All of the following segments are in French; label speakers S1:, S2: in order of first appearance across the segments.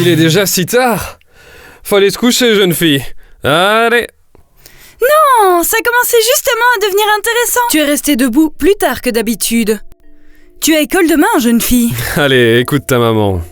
S1: Il est déjà si tard. Fallait se coucher, jeune fille. Allez.
S2: Non, ça commençait justement à devenir intéressant. Tu es restée debout plus tard que d'habitude. Tu as école demain, jeune fille.
S1: Allez, écoute ta maman.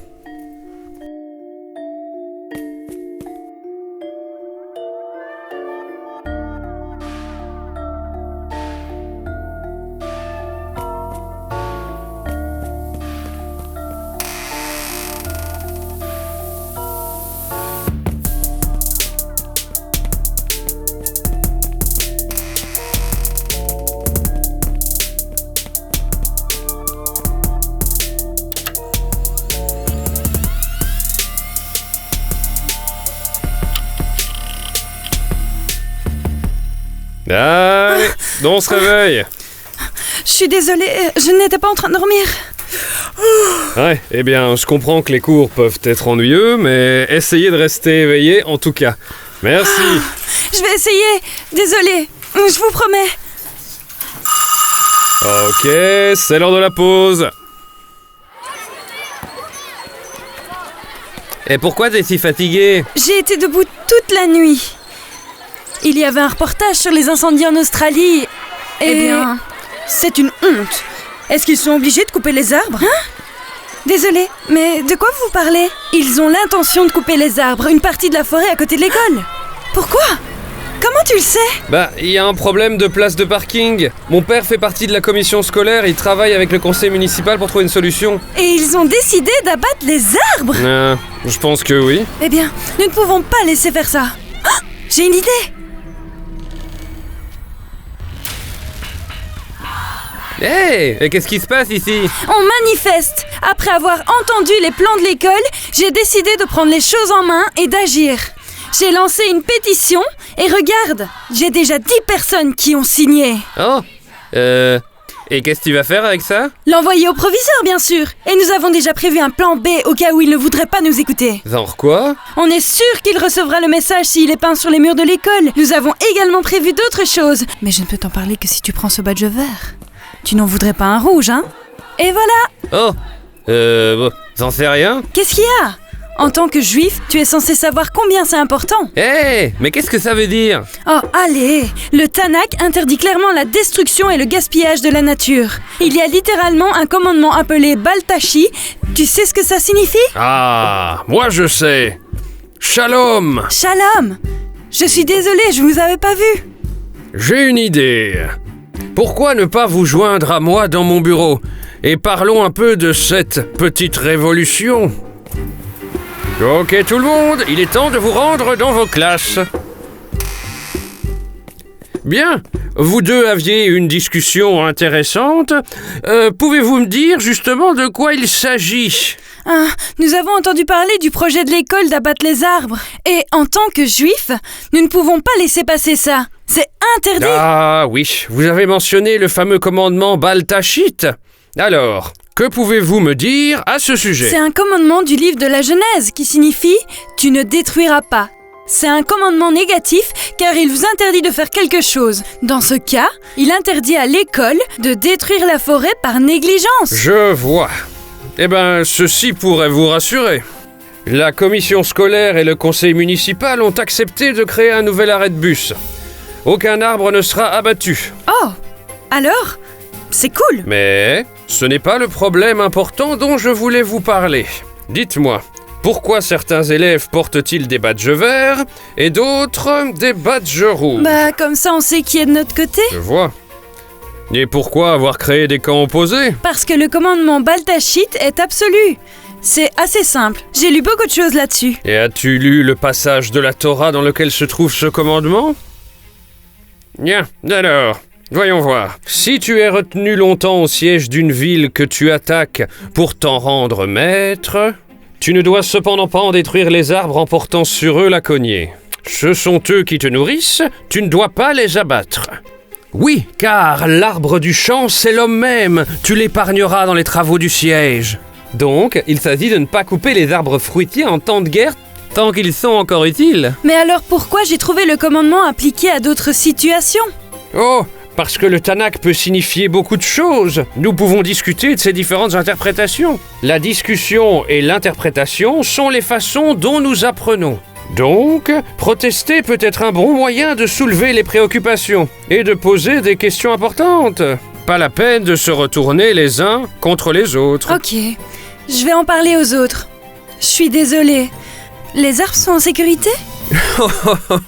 S1: Allez, donc on se réveille.
S2: Je suis désolée, je n'étais pas en train de dormir.
S1: Ouais, eh bien, je comprends que les cours peuvent être ennuyeux, mais essayez de rester éveillé en tout cas. Merci.
S2: Je vais essayer, désolée, je vous promets.
S1: Ok, c'est l'heure de la pause. Et pourquoi t'es si fatiguée?
S2: J'ai été debout toute la nuit. Il y avait un reportage sur les incendies en Australie. Eh bien, c'est une honte. Est-ce qu'ils sont obligés de couper les arbres? Désolée, mais de quoi vous parlez? Ils ont l'intention de couper les arbres, une partie de la forêt à côté de l'école. Pourquoi? Comment tu le sais?
S1: Bah, il y a un problème de place de parking. Mon père fait partie de la commission scolaire, il travaille avec le conseil municipal pour trouver une solution.
S2: Et ils ont décidé d'abattre les arbres?
S1: Je pense que oui.
S2: Eh bien, nous ne pouvons pas laisser faire ça. J'ai une idée.
S1: Hey, et qu'est-ce qui se passe ici?
S2: On manifeste. Après avoir entendu les plans de l'école, j'ai décidé de prendre les choses en main et d'agir. J'ai lancé une pétition et regarde, j'ai déjà 10 personnes qui ont signé.
S1: Oh, et qu'est-ce que tu vas faire avec ça?
S2: L'envoyer au proviseur, bien sûr. Et nous avons déjà prévu un plan B au cas où il ne voudrait pas nous écouter.
S1: Genre quoi?
S2: On est sûr qu'il recevra le message s'il est peint sur les murs de l'école. Nous avons également prévu d'autres choses. Mais je ne peux t'en parler que si tu prends ce badge vert. Tu n'en voudrais pas un rouge, hein? Et voilà!
S1: Oh, bon, j'en sais rien.
S2: Qu'est-ce qu'il y a? En tant que juif, tu es censé savoir combien c'est important.
S1: Hey, mais qu'est-ce que ça veut dire?
S2: Oh, allez! Le Tanakh interdit clairement la destruction et le gaspillage de la nature. Il y a littéralement un commandement appelé Baltashi. Tu sais ce que ça signifie?
S1: Ah, moi je sais. Shalom!
S2: Shalom! Je suis désolée, je vous avais pas vu.
S1: J'ai une idée. Pourquoi ne pas vous joindre à moi dans mon bureau et parlons un peu de cette petite révolution? Ok tout le monde, il est temps de vous rendre dans vos classes. Bien, vous deux aviez une discussion intéressante. Pouvez-vous me dire justement de quoi il s'agit?
S2: Nous avons entendu parler du projet de l'école d'abattre les arbres. Et en tant que juifs, nous ne pouvons pas laisser passer ça. C'est interdit.
S1: Ah oui, vous avez mentionné le fameux commandement Baltachit. Alors, que pouvez-vous me dire à ce sujet?
S2: C'est un commandement du livre de la Genèse qui signifie « Tu ne détruiras pas ». C'est un commandement négatif car il vous interdit de faire quelque chose. Dans ce cas, il interdit à l'école de détruire la forêt par négligence.
S1: Je vois. Eh ben, ceci pourrait vous rassurer. La commission scolaire et le conseil municipal ont accepté de créer un nouvel arrêt de bus. Aucun arbre ne sera abattu.
S2: Oh, alors, c'est cool.
S1: Mais ce n'est pas le problème important dont je voulais vous parler. Dites-moi, pourquoi certains élèves portent-ils des badges verts et d'autres des badges rouges?
S2: Bah, comme ça on sait qui est de notre côté.
S1: Je vois. Et pourquoi avoir créé des camps opposés?
S2: Parce que le commandement Baltachit est absolu. C'est assez simple. J'ai lu beaucoup de choses là-dessus.
S1: Et as-tu lu le passage de la Torah dans lequel se trouve ce commandement? Bien, alors, voyons voir. Si tu es retenu longtemps au siège d'une ville que tu attaques pour t'en rendre maître, tu ne dois cependant pas en détruire les arbres en portant sur eux la cognée. Ce sont eux qui te nourrissent, tu ne dois pas les abattre. Oui, car l'arbre du champ, c'est l'homme même. Tu l'épargneras dans les travaux du siège. Donc, il s'agit de ne pas couper les arbres fruitiers en temps de guerre tant qu'ils sont encore utiles.
S2: Mais alors pourquoi j'ai trouvé le commandement appliqué à d'autres situations?
S1: Oh, Parce que le Tanakh peut signifier beaucoup de choses. Nous pouvons discuter de ces différentes interprétations. La discussion et l'interprétation sont les façons dont nous apprenons. Donc, protester peut être un bon moyen de soulever les préoccupations et de poser des questions importantes. Pas la peine de se retourner les uns contre les autres.
S2: Ok, je vais en parler aux autres. Je suis désolée. Les arbres sont en sécurité ?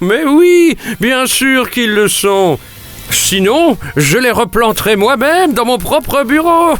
S1: Mais oui, bien sûr qu'ils le sont. Sinon, je les replanterai moi-même dans mon propre bureau.